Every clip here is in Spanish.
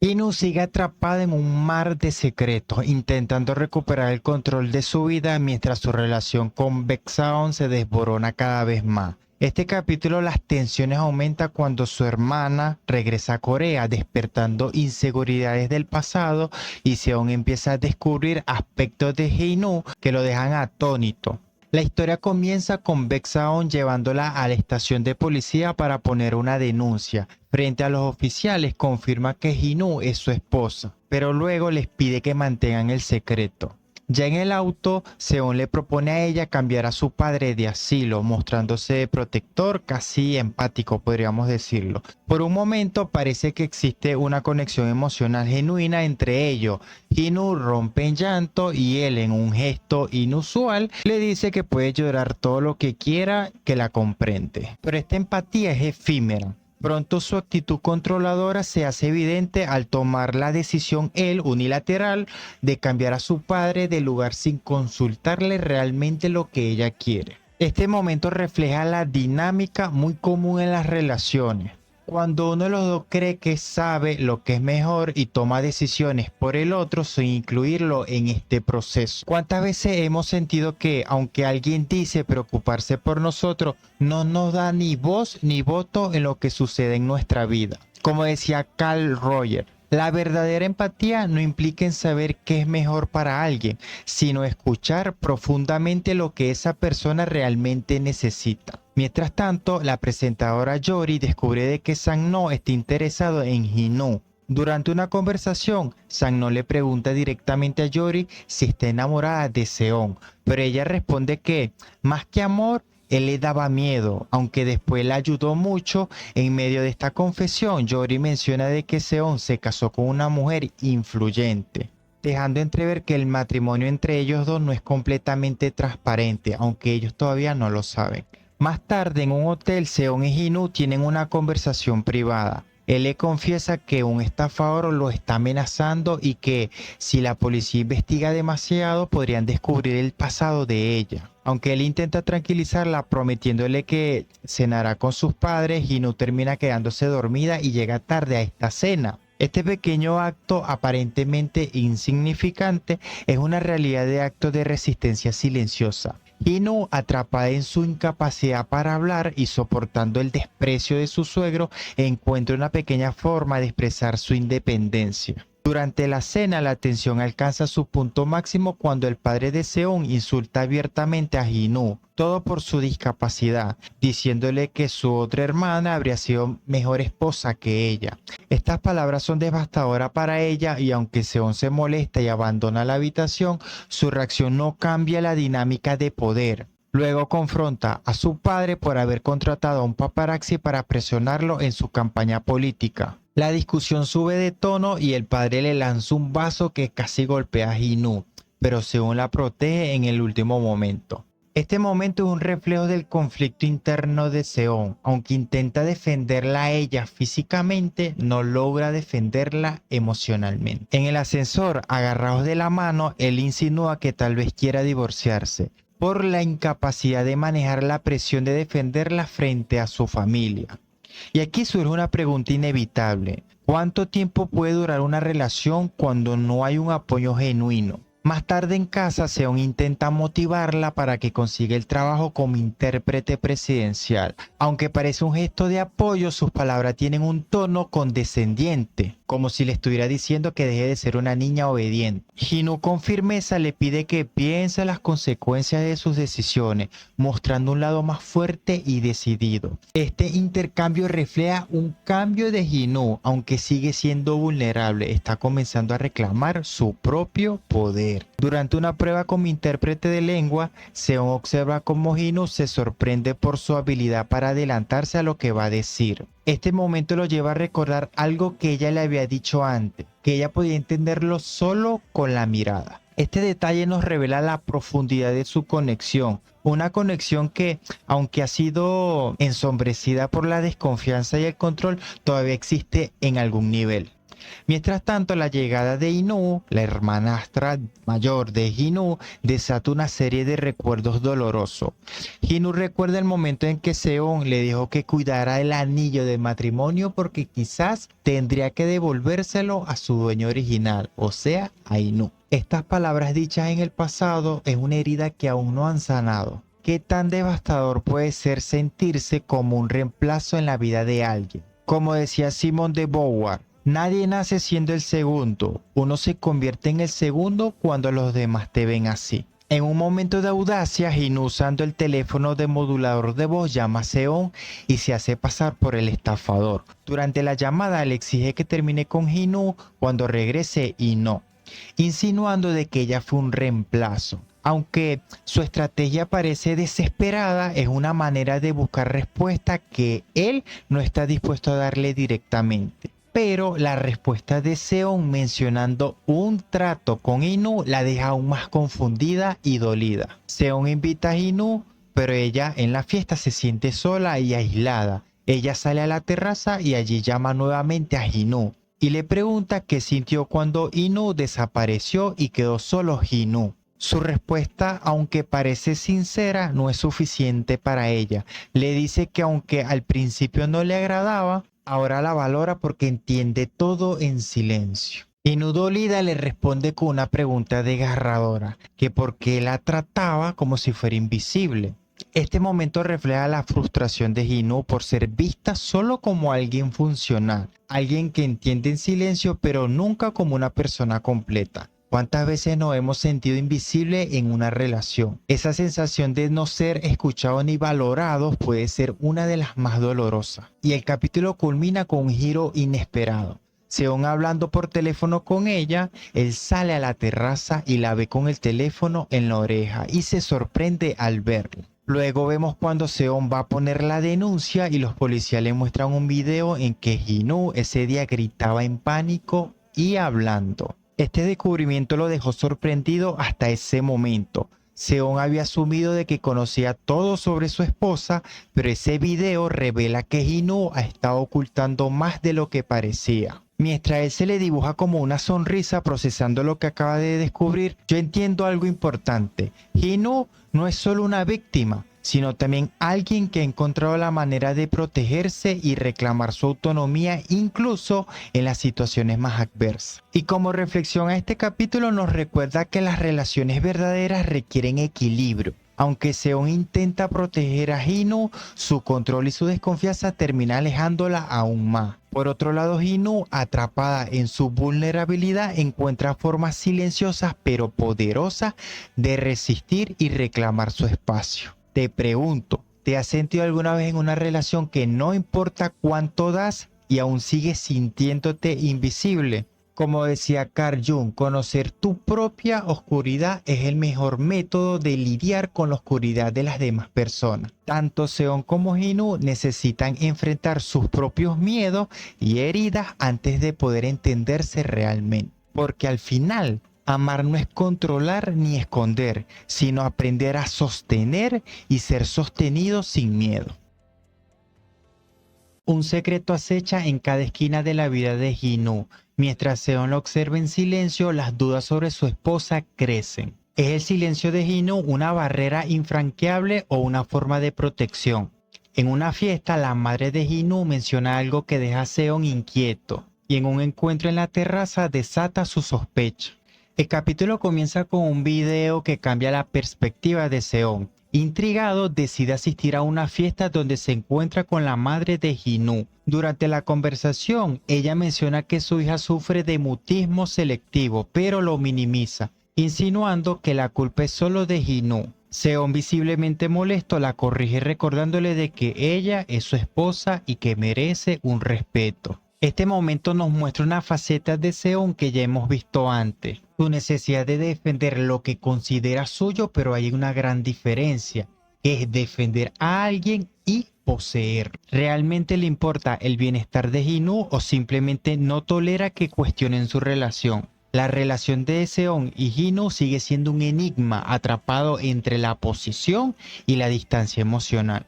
Inu sigue atrapada en un mar de secretos, intentando recuperar el control de su vida mientras su relación con Baekseon se desborona cada vez más. Este capítulo las tensiones aumentan cuando su hermana regresa a Corea, despertando inseguridades del pasado y Seon empieza a descubrir aspectos de Hae-nu que lo dejan atónito. La historia comienza con Baekseon llevándola a la estación de policía para poner una denuncia. Frente a los oficiales confirma que Hae-nu es su esposa, pero luego les pide que mantengan el secreto. Ya en el auto, Seon le propone a ella cambiar a su padre de asilo, mostrándose protector, casi empático podríamos decirlo. Por un momento parece que existe una conexión emocional genuina entre ellos. Hae-nu rompe en llanto y él, en un gesto inusual, le dice que puede llorar todo lo que quiera, que la comprende. Pero esta empatía es efímera. Pronto su actitud controladora se hace evidente al tomar la decisión él unilateral de cambiar a su padre de lugar sin consultarle realmente lo que ella quiere. Este momento refleja la dinámica muy común en las relaciones. Cuando uno de los dos cree que sabe lo que es mejor y toma decisiones por el otro sin incluirlo en este proceso. ¿Cuántas veces hemos sentido que aunque alguien dice preocuparse por nosotros, no nos da ni voz ni voto en lo que sucede en nuestra vida? Como decía Carl Rogers, la verdadera empatía no implica en saber qué es mejor para alguien, sino escuchar profundamente lo que esa persona realmente necesita. Mientras tanto, la presentadora Yori descubre de que Sang-no está interesado en Hae-nu. Durante una conversación, Sang-no le pregunta directamente a Yori si está enamorada de Seon, pero ella responde que, más que amor, él le daba miedo, aunque después le ayudó mucho. En medio de esta confesión, Yori menciona de que Seon se casó con una mujer influyente, dejando entrever que el matrimonio entre ellos dos no es completamente transparente, aunque ellos todavía no lo saben. Más tarde, en un hotel, Seon y Hae-nu tienen una conversación privada. Él le confiesa que un estafador lo está amenazando y que si la policía investiga demasiado podrían descubrir el pasado de ella. Aunque él intenta tranquilizarla prometiéndole que cenará con sus padres, Hae-nu termina quedándose dormida y llega tarde a esta cena. Este pequeño acto aparentemente insignificante es una realidad de acto de resistencia silenciosa. Hae-nu, atrapada en su incapacidad para hablar y soportando el desprecio de su suegro, encuentra una pequeña forma de expresar su independencia. Durante la cena, la tensión alcanza su punto máximo cuando el padre de Seon insulta abiertamente a Hae-nu, todo por su discapacidad, diciéndole que su otra hermana habría sido mejor esposa que ella. Estas palabras son devastadoras para ella y aunque Seon se molesta y abandona la habitación, su reacción no cambia la dinámica de poder. Luego confronta a su padre por haber contratado a un paparazzi para presionarlo en su campaña política. La discusión sube de tono y el padre le lanza un vaso que casi golpea a Hae-nu, pero Seon la protege en el último momento. Este momento es un reflejo del conflicto interno de Seon. Aunque intenta defenderla a ella físicamente, no logra defenderla emocionalmente. En el ascensor, agarrados de la mano, él insinúa que tal vez quiera divorciarse por la incapacidad de manejar la presión de defenderla frente a su familia. Y aquí surge una pregunta inevitable. ¿Cuánto tiempo puede durar una relación cuando no hay un apoyo genuino? Más tarde en casa, Seon intenta motivarla para que consiga el trabajo como intérprete presidencial. Aunque parece un gesto de apoyo, sus palabras tienen un tono condescendiente, como si le estuviera diciendo que deje de ser una niña obediente. Hae-nu con firmeza le pide que piense las consecuencias de sus decisiones, mostrando un lado más fuerte y decidido. Este intercambio refleja un cambio de Hae-nu, aunque sigue siendo vulnerable, está comenzando a reclamar su propio poder. Durante una prueba como intérprete de lengua, Seon observa cómo Hae-nu se sorprende por su habilidad para adelantarse a lo que va a decir. Este momento lo lleva a recordar algo que ella le había dicho antes, que ella podía entenderlo solo con la mirada. Este detalle nos revela la profundidad de su conexión, una conexión que, aunque ha sido ensombrecida por la desconfianza y el control, todavía existe en algún nivel. Mientras tanto, la llegada de Inu, la hermanastra mayor de Hinu, desata una serie de recuerdos dolorosos. Hinu recuerda el momento en que Seon le dijo que cuidara el anillo de matrimonio porque quizás tendría que devolvérselo a su dueño original, o sea, a Inu. Estas palabras dichas en el pasado es una herida que aún no han sanado. ¿Qué tan devastador puede ser sentirse como un reemplazo en la vida de alguien? Como decía Simone de Beauvoir, nadie nace siendo el segundo, uno se convierte en el segundo cuando los demás te ven así. En un momento de audacia, Hinu, usando el teléfono de modulador de voz, llama a Seon y se hace pasar por el estafador. Durante la llamada le exige que termine con Hinu cuando regrese y no, insinuando de que ella fue un reemplazo. Aunque su estrategia parece desesperada, es una manera de buscar respuesta que él no está dispuesto a darle directamente. Pero la respuesta de Seon mencionando un trato con Inu la deja aún más confundida y dolida. Seon invita a Inu, pero ella en la fiesta se siente sola y aislada. Ella sale a la terraza y allí llama nuevamente a Inu y le pregunta qué sintió cuando Inu desapareció y quedó solo Inu. Su respuesta, aunque parece sincera, no es suficiente para ella. Le dice que aunque al principio no le agradaba, ahora la valora porque entiende todo en silencio. Inu dolida le responde con una pregunta desgarradora, que por qué la trataba como si fuera invisible. Este momento refleja la frustración de Inu por ser vista solo como alguien funcional, alguien que entiende en silencio pero nunca como una persona completa. ¿Cuántas veces nos hemos sentido invisibles en una relación? Esa sensación de no ser escuchados ni valorados puede ser una de las más dolorosas. Y el capítulo culmina con un giro inesperado. Seon hablando por teléfono con ella, él sale a la terraza y la ve con el teléfono en la oreja y se sorprende al verla. Luego vemos cuando Seon va a poner la denuncia y los policías le muestran un video en que Inu ese día gritaba en pánico y hablando. Este descubrimiento lo dejó sorprendido hasta ese momento. Seon había asumido de que conocía todo sobre su esposa, pero ese video revela que Inu ha estado ocultando más de lo que parecía. Mientras él se le dibuja como una sonrisa procesando lo que acaba de descubrir, yo entiendo algo importante. Inu no es solo una víctima, sino también alguien que ha encontrado la manera de protegerse y reclamar su autonomía incluso en las situaciones más adversas. Y como reflexión a este capítulo nos recuerda que las relaciones verdaderas requieren equilibrio. Aunque Seon intenta proteger a Inu, su control y su desconfianza termina alejándola aún más. Por otro lado, Inu, atrapada en su vulnerabilidad, encuentra formas silenciosas pero poderosas de resistir y reclamar su espacio. Te pregunto, ¿te has sentido alguna vez en una relación que no importa cuánto das y aún sigues sintiéndote invisible? Como decía Carl Jung, conocer tu propia oscuridad es el mejor método de lidiar con la oscuridad de las demás personas. Tanto Seon como Inu necesitan enfrentar sus propios miedos y heridas antes de poder entenderse realmente. Porque al final, amar no es controlar ni esconder, sino aprender a sostener y ser sostenido sin miedo. Un secreto acecha en cada esquina de la vida de Inu. Mientras Seon lo observa en silencio, las dudas sobre su esposa crecen. ¿Es el silencio de Inu una barrera infranqueable o una forma de protección? En una fiesta, la madre de Inu menciona algo que deja a Seon inquieto, y en un encuentro en la terraza desata su sospecha. El capítulo comienza con un video que cambia la perspectiva de Seon. Intrigado, decide asistir a una fiesta donde se encuentra con la madre de Inu. Durante la conversación, ella menciona que su hija sufre de mutismo selectivo, pero lo minimiza, insinuando que la culpa es solo de Inu. Seon, visiblemente molesto, la corrige recordándole de que ella es su esposa y que merece un respeto. Este momento nos muestra una faceta de Seon que ya hemos visto antes. Su necesidad de defender lo que considera suyo, pero hay una gran diferencia. Es defender a alguien y poseer. ¿Realmente le importa el bienestar de Inu o simplemente no tolera que cuestionen su relación? La relación de Seon y Inu sigue siendo un enigma atrapado entre la posición y la distancia emocional.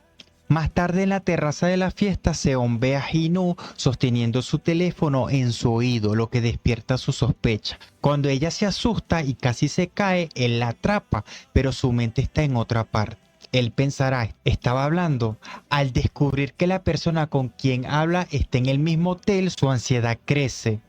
Más tarde en la terraza de la fiesta, Seon ve a Ji-nu sosteniendo su teléfono en su oído, lo que despierta su sospecha. Cuando ella se asusta y casi se cae, él la atrapa, pero su mente está en otra parte. Él pensará, estaba hablando. Al descubrir que la persona con quien habla está en el mismo hotel, su ansiedad crece.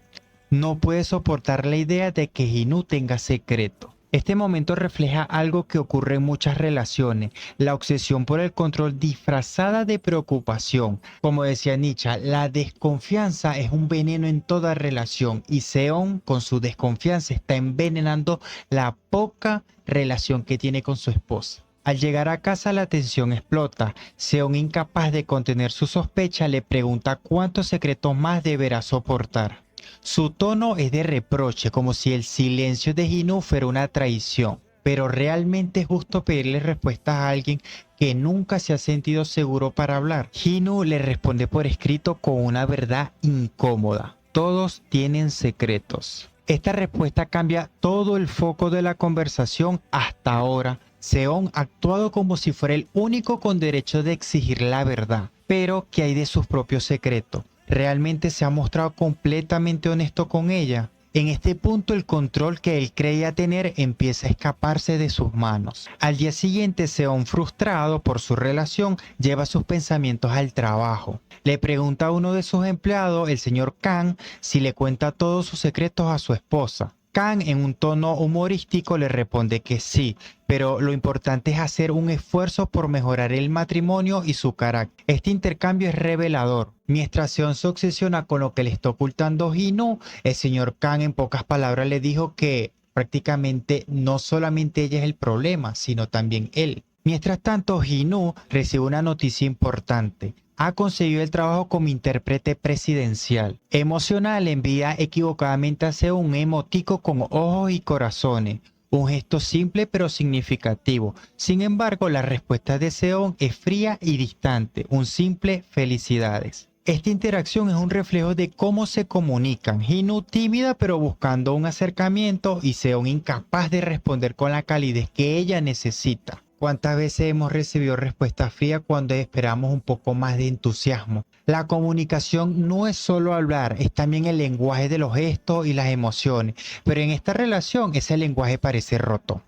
No puede soportar la idea de que Ji-nu tenga secreto. Este momento refleja algo que ocurre en muchas relaciones, la obsesión por el control disfrazada de preocupación. Como decía Nietzsche, la desconfianza es un veneno en toda relación y Seon con su desconfianza está envenenando la poca relación que tiene con su esposa. Al llegar a casa la tensión explota. Seon, incapaz de contener su sospecha, le pregunta cuántos secretos más deberá soportar. Su tono es de reproche, como si el silencio de Ji-nu fuera una traición, pero realmente es justo pedirle respuestas a alguien que nunca se ha sentido seguro para hablar. Ji-nu le responde por escrito con una verdad incómoda. Todos tienen secretos. Esta respuesta cambia todo el foco de la conversación hasta ahora. Seon ha actuado como si fuera el único con derecho de exigir la verdad, pero ¿qué hay de sus propios secretos? ¿Realmente se ha mostrado completamente honesto con ella? En este punto el control que él creía tener empieza a escaparse de sus manos. Al día siguiente, Seon, frustrado por su relación, lleva sus pensamientos al trabajo. Le pregunta a uno de sus empleados, el señor Kang, si le cuenta todos sus secretos a su esposa. Kang, en un tono humorístico, le responde que sí, pero lo importante es hacer un esfuerzo por mejorar el matrimonio y su carácter. Este intercambio es revelador. Mientras Seon se obsesiona con lo que le está ocultando Ji-nu, el señor Kang en pocas palabras le dijo que prácticamente no solamente ella es el problema, sino también él. Mientras tanto, Ji-nu recibe una noticia importante. Ha conseguido el trabajo como intérprete presidencial. Emocional, envía equivocadamente a Seon un emotico con ojos y corazones. Un gesto simple pero significativo. Sin embargo, la respuesta de Seon es fría y distante. Un simple felicidades. Esta interacción es un reflejo de cómo se comunican. Ji-nu tímida pero buscando un acercamiento y Seon incapaz de responder con la calidez que ella necesita. ¿Cuántas veces hemos recibido respuestas frías cuando esperamos un poco más de entusiasmo? La comunicación no es solo hablar, es también el lenguaje de los gestos y las emociones, pero en esta relación ese lenguaje parece roto.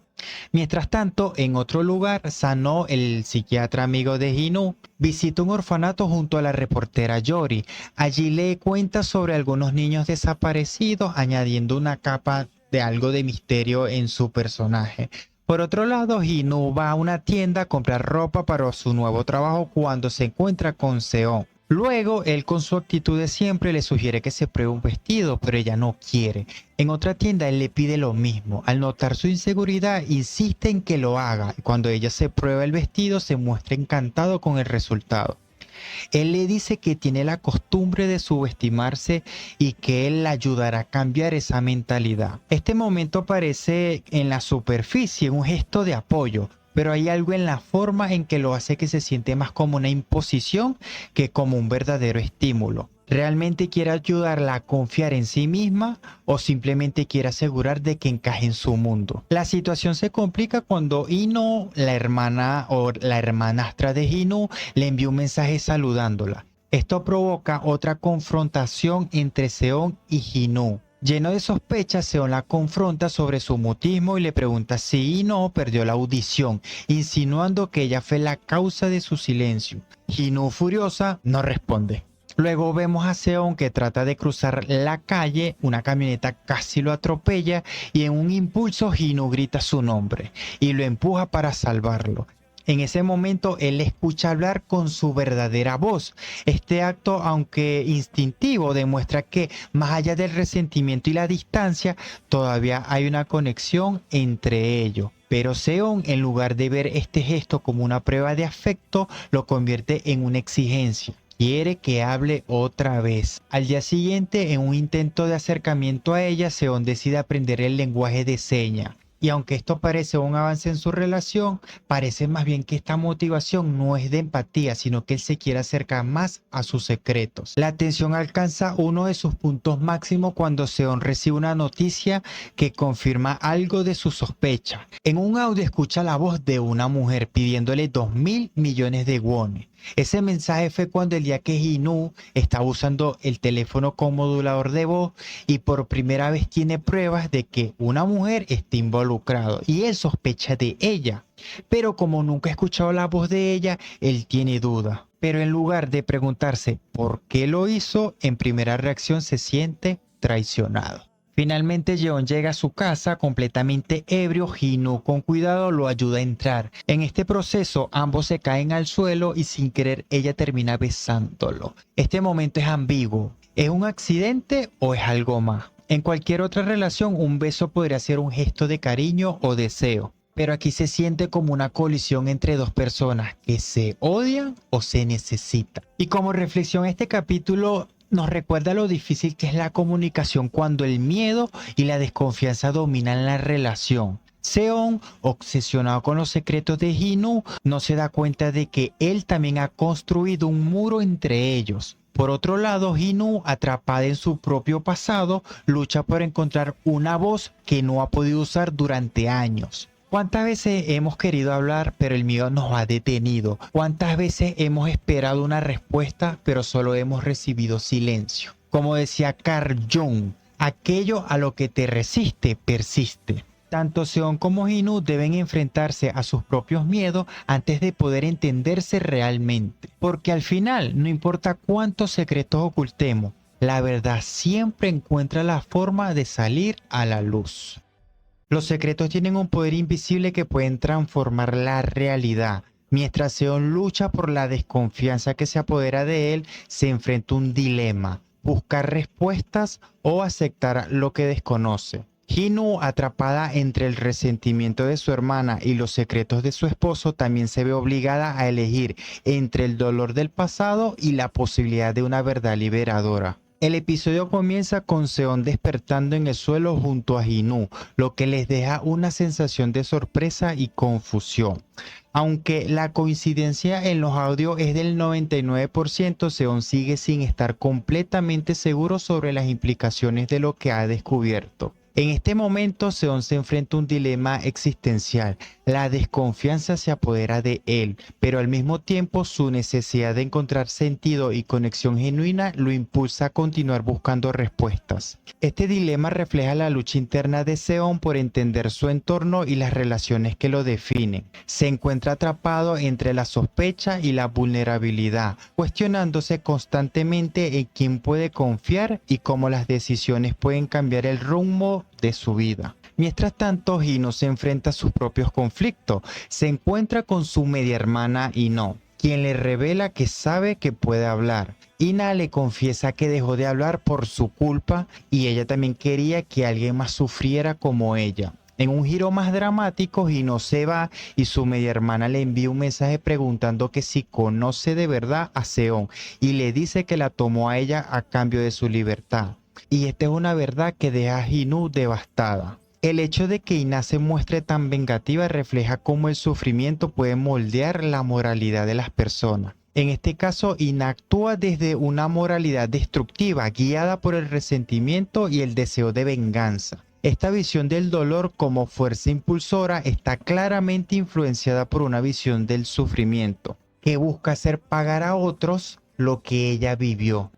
Mientras tanto, en otro lugar, Sano, el psiquiatra amigo de Ji-nu, visita un orfanato junto a la reportera Yori. Allí le cuenta sobre algunos niños desaparecidos, añadiendo una capa de algo de misterio en su personaje. Por otro lado, Ji-nu va a una tienda a comprar ropa para su nuevo trabajo cuando se encuentra con Seon. Luego, él con su actitud de siempre le sugiere que se pruebe un vestido, pero ella no quiere. En otra tienda, él le pide lo mismo. Al notar su inseguridad, insiste en que lo haga. Y cuando ella se prueba el vestido, se muestra encantado con el resultado. Él le dice que tiene la costumbre de subestimarse y que él la ayudará a cambiar esa mentalidad. Este momento parece en la superficie un gesto de apoyo, pero hay algo en la forma en que lo hace que se siente más como una imposición que como un verdadero estímulo. ¿Realmente quiere ayudarla a confiar en sí misma o simplemente quiere asegurar de que encaje en su mundo? La situación se complica cuando Ino, la hermana o la hermanastra de Ji-nu, le envía un mensaje saludándola. Esto provoca otra confrontación entre Seon y Ji-nu. Lleno de sospechas, Seon la confronta sobre su mutismo y le pregunta si Ino perdió la audición, insinuando que ella fue la causa de su silencio. Ji-nu, furiosa, no responde. Luego vemos a Seon que trata de cruzar la calle, una camioneta casi lo atropella y en un impulso Ji-nu grita su nombre y lo empuja para salvarlo. En ese momento él escucha hablar con su verdadera voz. Este acto, aunque instintivo, demuestra que más allá del resentimiento y la distancia, todavía hay una conexión entre ellos. Pero Seon, en lugar de ver este gesto como una prueba de afecto, lo convierte en una exigencia. Quiere que hable otra vez. Al día siguiente, en un intento de acercamiento a ella, Seon decide aprender el lenguaje de señas. Y aunque esto parece un avance en su relación, parece más bien que esta motivación no es de empatía, sino que él se quiere acercar más a sus secretos. La tensión alcanza uno de sus puntos máximos cuando Seon recibe una noticia que confirma algo de su sospecha. En un audio escucha la voz de una mujer pidiéndole 2.000 millones de wones. Ese mensaje fue cuando el día que Jin-woo estaba usando el teléfono con modulador de voz y por primera vez tiene pruebas de que una mujer está involucrada y él sospecha de ella. Pero como nunca ha escuchado la voz de ella, él tiene dudas. Pero en lugar de preguntarse por qué lo hizo, en primera reacción se siente traicionado. Finalmente Jeon llega a su casa completamente ebrio. Jin-woo con cuidado lo ayuda a entrar. En este proceso ambos se caen al suelo y sin querer ella termina besándolo. Este momento es ambiguo. ¿Es un accidente o es algo más? En cualquier otra relación un beso podría ser un gesto de cariño o deseo. Pero aquí se siente como una colisión entre dos personas que se odian o se necesitan. Y como reflexión, este capítulo nos recuerda lo difícil que es la comunicación cuando el miedo y la desconfianza dominan la relación. Seon, obsesionado con los secretos de Jin-woo, no se da cuenta de que él también ha construido un muro entre ellos. Por otro lado, Jin-woo, atrapada en su propio pasado, lucha por encontrar una voz que no ha podido usar durante años. ¿Cuántas veces hemos querido hablar, pero el miedo nos ha detenido? ¿Cuántas veces hemos esperado una respuesta, pero solo hemos recibido silencio? Como decía Carl Jung, aquello a lo que te resiste, persiste. Tanto Seon como Jin-woo deben enfrentarse a sus propios miedos antes de poder entenderse realmente. Porque al final, no importa cuántos secretos ocultemos, la verdad siempre encuentra la forma de salir a la luz. Los secretos tienen un poder invisible que pueden transformar la realidad. Mientras Seon lucha por la desconfianza que se apodera de él, se enfrenta a un dilema: buscar respuestas o aceptar lo que desconoce. Jin-woo, atrapada entre el resentimiento de su hermana y los secretos de su esposo, también se ve obligada a elegir entre el dolor del pasado y la posibilidad de una verdad liberadora. El episodio comienza con Seon despertando en el suelo junto a Jin-woo, lo que les deja una sensación de sorpresa y confusión. Aunque la coincidencia en los audios es del 99%, Seon sigue sin estar completamente seguro sobre las implicaciones de lo que ha descubierto. En este momento, Seon se enfrenta a un dilema existencial. La desconfianza se apodera de él, pero al mismo tiempo su necesidad de encontrar sentido y conexión genuina lo impulsa a continuar buscando respuestas. Este dilema refleja la lucha interna de Seon por entender su entorno y las relaciones que lo definen. Se encuentra atrapado entre la sospecha y la vulnerabilidad, cuestionándose constantemente en quién puede confiar y cómo las decisiones pueden cambiar el rumbo de su vida. Mientras tanto, Jin-woo se enfrenta a sus propios conflictos. Se encuentra con su media hermana Ino, quien le revela que sabe que puede hablar. Ina le confiesa que dejó de hablar por su culpa y ella también quería que alguien más sufriera como ella. En un giro más dramático, Jin-woo se va y su media hermana le envía un mensaje preguntando que si conoce de verdad a Seon y le dice que la tomó a ella a cambio de su libertad. Y esta es una verdad que deja a Jin-woo devastada. El hecho de que Ina se muestre tan vengativa refleja cómo el sufrimiento puede moldear la moralidad de las personas. En este caso, Ina actúa desde una moralidad destructiva, guiada por el resentimiento y el deseo de venganza. Esta visión del dolor como fuerza impulsora está claramente influenciada por una visión del sufrimiento, que busca hacer pagar a otros lo que ella vivió.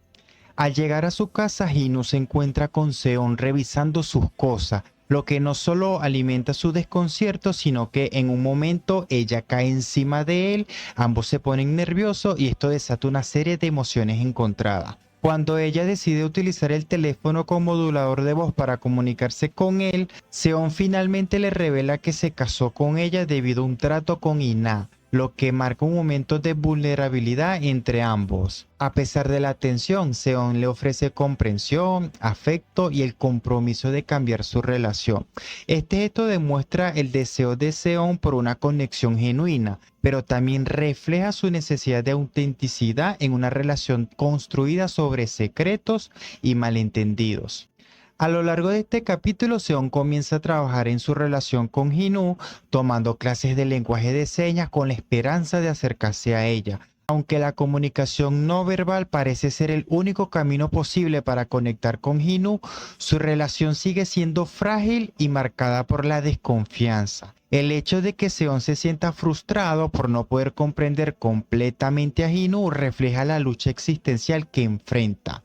Al llegar a su casa, Jin-woo se encuentra con Seon revisando sus cosas, lo que no solo alimenta su desconcierto, sino que en un momento ella cae encima de él, ambos se ponen nerviosos y esto desata una serie de emociones encontradas. Cuando ella decide utilizar el teléfono con modulador de voz para comunicarse con él, Seon finalmente le revela que se casó con ella debido a un trato con Ina, lo que marca un momento de vulnerabilidad entre ambos. A pesar de la tensión, Seon le ofrece comprensión, afecto y el compromiso de cambiar su relación. Este gesto demuestra el deseo de Seon por una conexión genuina, pero también refleja su necesidad de autenticidad en una relación construida sobre secretos y malentendidos. A lo largo de este capítulo, Seon comienza a trabajar en su relación con Jin-woo, tomando clases de lenguaje de señas con la esperanza de acercarse a ella. Aunque la comunicación no verbal parece ser el único camino posible para conectar con Jin-woo, su relación sigue siendo frágil y marcada por la desconfianza. El hecho de que Seon se sienta frustrado por no poder comprender completamente a Ji-nu refleja la lucha existencial que enfrenta.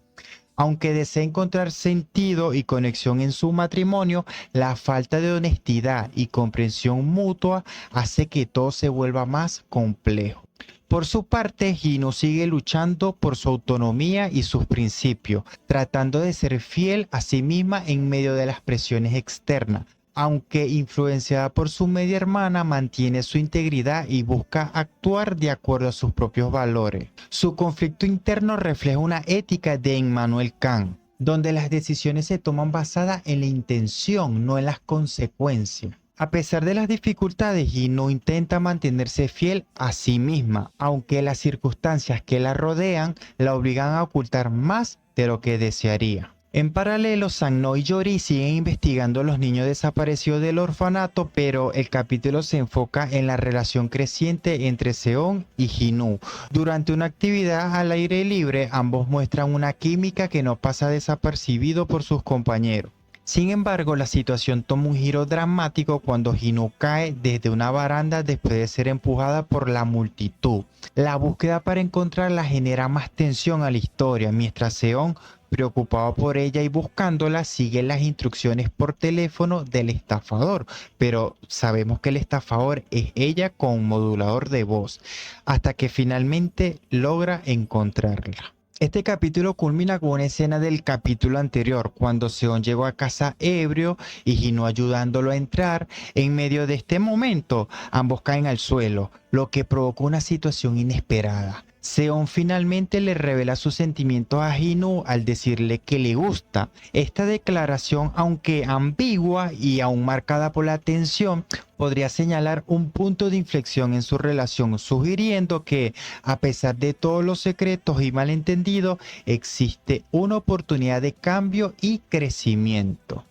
Aunque desea encontrar sentido y conexión en su matrimonio, la falta de honestidad y comprensión mutua hace que todo se vuelva más complejo. Por su parte, Ji-nu sigue luchando por su autonomía y sus principios, tratando de ser fiel a sí misma en medio de las presiones externas. Aunque influenciada por su media hermana, mantiene su integridad y busca actuar de acuerdo a sus propios valores. Su conflicto interno refleja una ética de Immanuel Kant, donde las decisiones se toman basadas en la intención, no en las consecuencias. A pesar de las dificultades, Ji-nu intenta mantenerse fiel a sí misma, aunque las circunstancias que la rodean la obligan a ocultar más de lo que desearía. En paralelo, Sang-no y Yori siguen investigando a los niños desaparecidos del orfanato, pero el capítulo se enfoca en la relación creciente entre Seon y Ji-nu. Durante una actividad al aire libre, ambos muestran una química que no pasa desapercibido por sus compañeros. Sin embargo, la situación toma un giro dramático cuando Ji-nu cae desde una baranda después de ser empujada por la multitud. La búsqueda para encontrarla genera más tensión a la historia, mientras Seon, preocupado por ella y buscándola, sigue las instrucciones por teléfono del estafador, pero sabemos que el estafador es ella con modulador de voz, hasta que finalmente logra encontrarla. Este capítulo culmina con una escena del capítulo anterior, cuando Seon llegó a casa ebrio y Ji-nu ayudándolo a entrar. En medio de este momento, ambos caen al suelo, lo que provoca una situación inesperada. Seon finalmente le revela sus sentimientos a Ji-nu al decirle que le gusta. Esta declaración, aunque ambigua y aún marcada por la tensión, podría señalar un punto de inflexión en su relación, sugiriendo que, a pesar de todos los secretos y malentendidos, existe una oportunidad de cambio y crecimiento.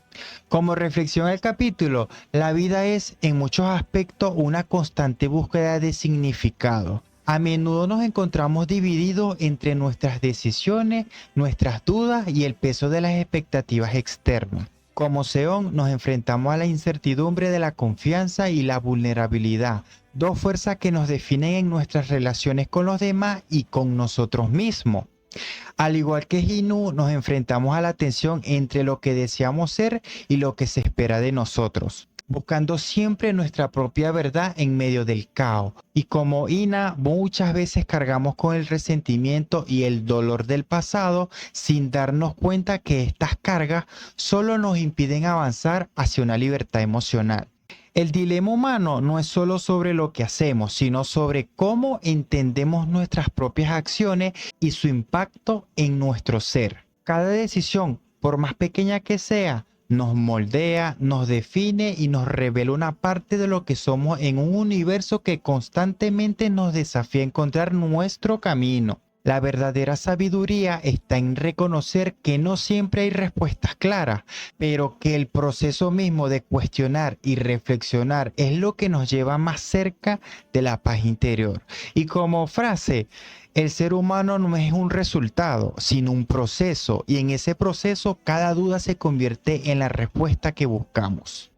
Como reflexión al capítulo, la vida es en muchos aspectos una constante búsqueda de significado. A menudo nos encontramos divididos entre nuestras decisiones, nuestras dudas y el peso de las expectativas externas. Como Seon, nos enfrentamos a la incertidumbre de la confianza y la vulnerabilidad, dos fuerzas que nos definen en nuestras relaciones con los demás y con nosotros mismos. Al igual que Ji-nu, nos enfrentamos a la tensión entre lo que deseamos ser y lo que se espera de nosotros, buscando siempre nuestra propia verdad en medio del caos. Y como Ina, muchas veces cargamos con el resentimiento y el dolor del pasado sin darnos cuenta que estas cargas solo nos impiden avanzar hacia una libertad emocional. El dilema humano no es solo sobre lo que hacemos, sino sobre cómo entendemos nuestras propias acciones y su impacto en nuestro ser. Cada decisión, por más pequeña que sea, nos moldea, nos define y nos revela una parte de lo que somos en un universo que constantemente nos desafía a encontrar nuestro camino. La verdadera sabiduría está en reconocer que no siempre hay respuestas claras, pero que el proceso mismo de cuestionar y reflexionar es lo que nos lleva más cerca de la paz interior. Y como frase, el ser humano no es un resultado, sino un proceso, y en ese proceso cada duda se convierte en la respuesta que buscamos.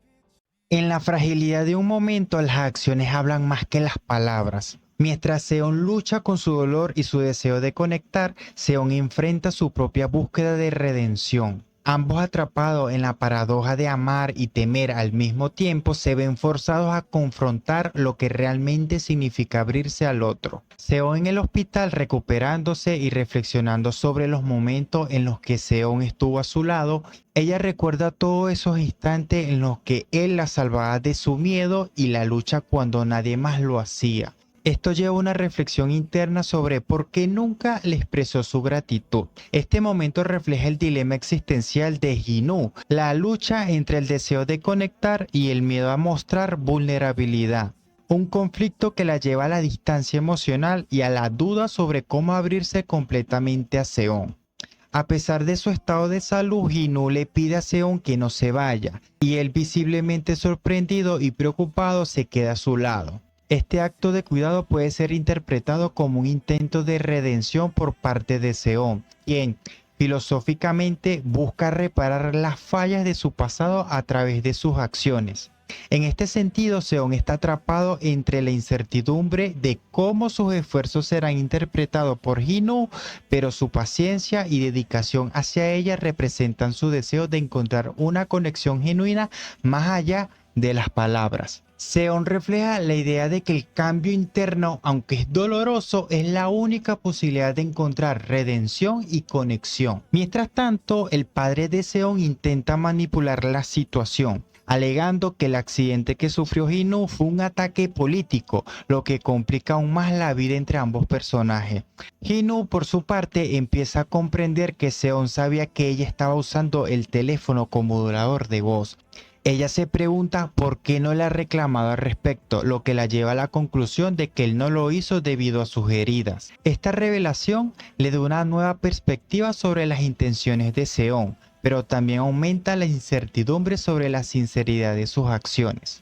En la fragilidad de un momento, las acciones hablan más que las palabras. Mientras Seon lucha con su dolor y su deseo de conectar, Seon enfrenta su propia búsqueda de redención. Ambos, atrapados en la paradoja de amar y temer al mismo tiempo, se ven forzados a confrontar lo que realmente significa abrirse al otro. Seon en el hospital, recuperándose y reflexionando sobre los momentos en los que Seon estuvo a su lado, ella recuerda todos esos instantes en los que él la salvaba de su miedo y la lucha cuando nadie más lo hacía. Esto lleva a una reflexión interna sobre por qué nunca le expresó su gratitud. Este momento refleja el dilema existencial de Ji-nu, la lucha entre el deseo de conectar y el miedo a mostrar vulnerabilidad. Un conflicto que la lleva a la distancia emocional y a la duda sobre cómo abrirse completamente a Seon. A pesar de su estado de salud, Ji-nu le pide a Seon que no se vaya, y él, visiblemente sorprendido y preocupado, se queda a su lado. Este acto de cuidado puede ser interpretado como un intento de redención por parte de Seon, quien filosóficamente busca reparar las fallas de su pasado a través de sus acciones. En este sentido, Seon está atrapado entre la incertidumbre de cómo sus esfuerzos serán interpretados por Ji-nu, pero su paciencia y dedicación hacia ella representan su deseo de encontrar una conexión genuina más allá de las palabras. Seon refleja la idea de que el cambio interno, aunque es doloroso, es la única posibilidad de encontrar redención y conexión. Mientras tanto, el padre de Seon intenta manipular la situación, alegando que el accidente que sufrió Ji-nu fue un ataque político, lo que complica aún más la vida entre ambos personajes. Ji-nu, por su parte, empieza a comprender que Seon sabía que ella estaba usando el teléfono como modulador de voz. Ella se pregunta por qué no le ha reclamado al respecto, lo que la lleva a la conclusión de que él no lo hizo debido a sus heridas. Esta revelación le da una nueva perspectiva sobre las intenciones de Seon, pero también aumenta la incertidumbre sobre la sinceridad de sus acciones.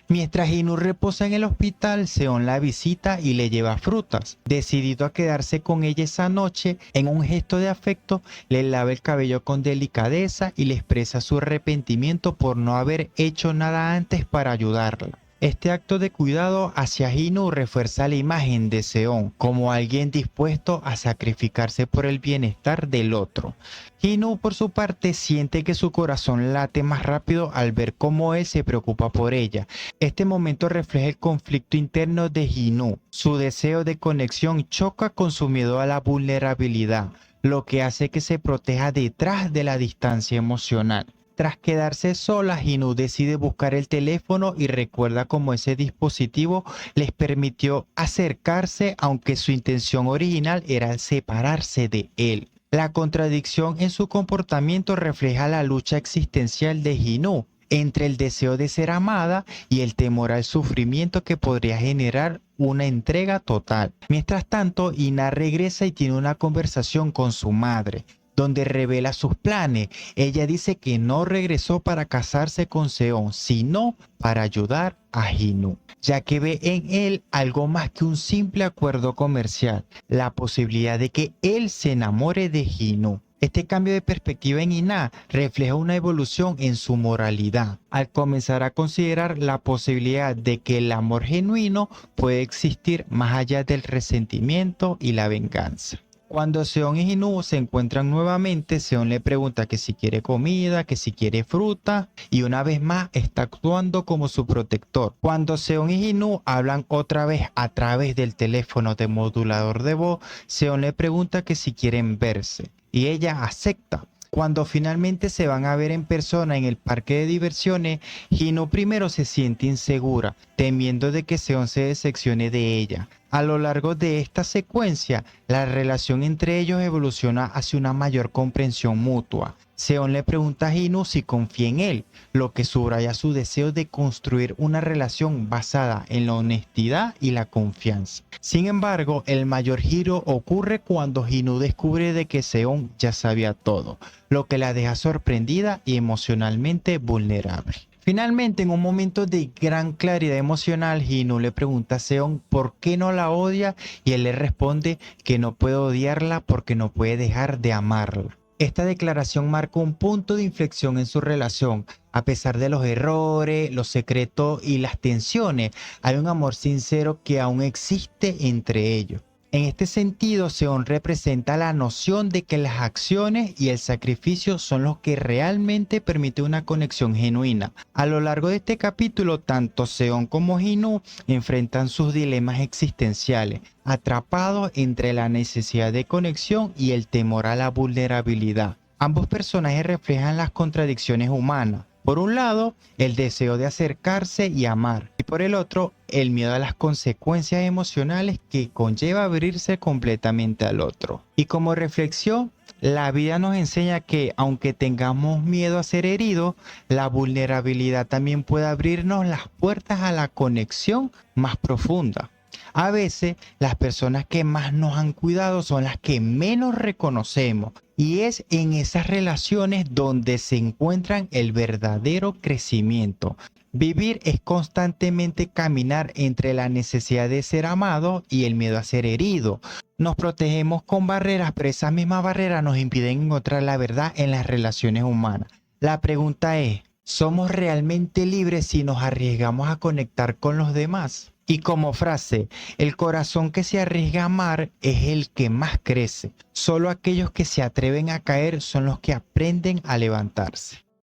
Mientras Ji-nu reposa en el hospital, Seon la visita y le lleva frutas. Decidido a quedarse con ella esa noche, en un gesto de afecto, le lava el cabello con delicadeza y le expresa su arrepentimiento por no haber hecho nada antes para ayudarla. Este acto de cuidado hacia Ji-nu refuerza la imagen de Seon como alguien dispuesto a sacrificarse por el bienestar del otro. Ji-nu, por su parte, siente que su corazón late más rápido al ver cómo él se preocupa por ella. Este momento refleja el conflicto interno de Ji-nu. Su deseo de conexión choca con su miedo a la vulnerabilidad, lo que hace que se proteja detrás de la distancia emocional. Tras quedarse sola, Ji-nu decide buscar el teléfono y recuerda cómo ese dispositivo les permitió acercarse, aunque su intención original era separarse de él. La contradicción en su comportamiento refleja la lucha existencial de Ji-nu entre el deseo de ser amada y el temor al sufrimiento que podría generar una entrega total. Mientras tanto, Ina regresa y tiene una conversación con su madre, donde revela sus planes. Ella dice que no regresó para casarse con Seon, sino para ayudar a Ji-nu, ya que ve en él algo más que un simple acuerdo comercial, la posibilidad de que él se enamore de Ji-nu. Este cambio de perspectiva en Ina refleja una evolución en su moralidad, al comenzar a considerar la posibilidad de que el amor genuino puede existir más allá del resentimiento y la venganza. Cuando Seon y Ji-nu se encuentran nuevamente, Seon le pregunta que si quiere comida, que si quiere fruta, y una vez más está actuando como su protector. Cuando Seon y Ji-nu hablan otra vez a través del teléfono de modulador de voz, Seon le pregunta que si quieren verse, y ella acepta. Cuando finalmente se van a ver en persona en el parque de diversiones, Ji-nu primero se siente insegura, temiendo de que Seon se decepcione de ella. A lo largo de esta secuencia, la relación entre ellos evoluciona hacia una mayor comprensión mutua. Seon le pregunta a Ji-nu si confía en él, lo que subraya su deseo de construir una relación basada en la honestidad y la confianza. Sin embargo, el mayor giro ocurre cuando Ji-nu descubre de que Seon ya sabía todo, lo que la deja sorprendida y emocionalmente vulnerable. Finalmente, en un momento de gran claridad emocional, Ji-nu le pregunta a Seon por qué no la odia y él le responde que no puede odiarla porque no puede dejar de amarla. Esta declaración marca un punto de inflexión en su relación. A pesar de los errores, los secretos y las tensiones, hay un amor sincero que aún existe entre ellos. En este sentido, Seon representa la noción de que las acciones y el sacrificio son los que realmente permiten una conexión genuina. A lo largo de este capítulo, tanto Seon como Ji-nu enfrentan sus dilemas existenciales, atrapados entre la necesidad de conexión y el temor a la vulnerabilidad. Ambos personajes reflejan las contradicciones humanas. Por un lado, el deseo de acercarse y amar, y por el otro, el miedo a las consecuencias emocionales que conlleva abrirse completamente al otro. Y como reflexión, la vida nos enseña que aunque tengamos miedo a ser heridos, la vulnerabilidad también puede abrirnos las puertas a la conexión más profunda. A veces, las personas que más nos han cuidado son las que menos reconocemos, y es en esas relaciones donde se encuentran el verdadero crecimiento. Vivir es constantemente caminar entre la necesidad de ser amado y el miedo a ser herido. Nos protegemos con barreras, pero esas mismas barreras nos impiden encontrar la verdad en las relaciones humanas. La pregunta es, ¿Somos realmente libres si nos arriesgamos a conectar con los demás? Y como frase, el corazón que se arriesga a amar es el que más crece. Solo aquellos que se atreven a caer son los que aprenden a levantarse.